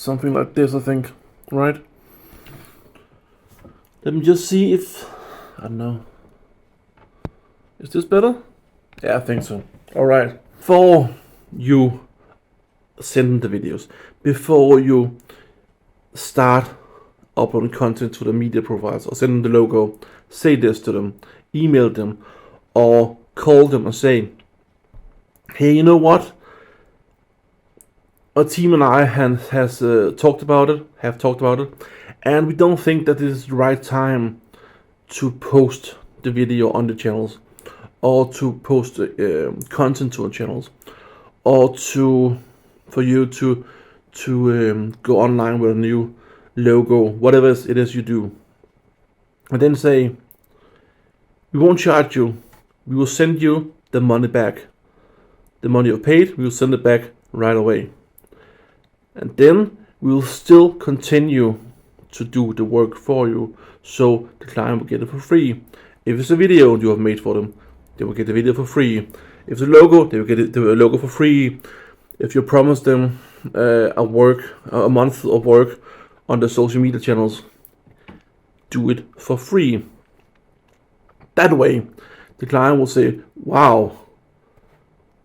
something like this, I think, right? Let me just see if, I don't know, is this better? Yeah, I think so. Alright, before you send the videos, before you start uploading content to the media profiles or send them the logo, say this to them, email them, or call them and say, hey, you know what? Our team and I have talked about it, and we don't think that this is the right time to post the video on the channels, or to post content to our channels, or for you to go online with a new logo, whatever it is you do. And then say, we won't charge you, we will send you the money back. The money you've paid, we will send it back right away. And then we will still continue to do the work for you, so the client will get it for free. If it's a video you have made for them, they will get the video for free. If it's a logo, they will get the logo for free. If you promise them a month of work on the social media channels, do it for free. That way, the client will say, wow,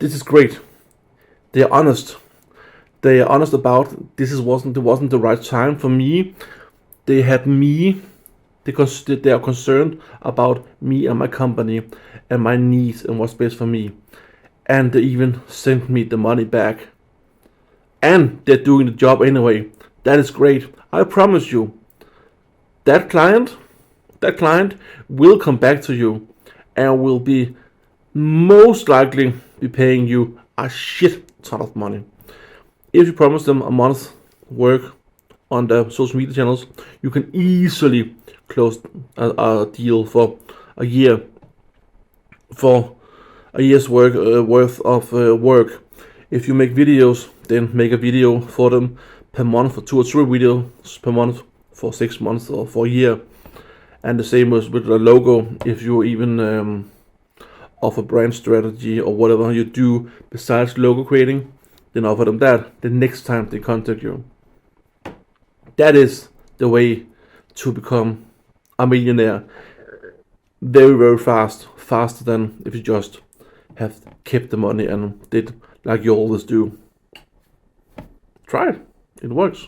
this is great. They are honest. They are honest about this wasn't the right time for me. They had me. They are concerned about me and my company and my needs and what's best for me. And they even sent me the money back. And they're doing the job anyway. That is great. I promise you, that client will come back to you and will be most likely be paying you a shit ton of money. If you promise them a month's work on the social media channels, you can easily close a deal for a year, for a year's work worth of work. If you make videos, then make a video for them per month, for 2 or 3 videos per month for 6 months or for a year. And the same with the logo. If you even offer brand strategy or whatever you do besides logo creating, then offer them that the next time they contact you. That is the way to become a millionaire. Very, very fast. Faster than if you just have kept the money and did like you always do. Try it. It works.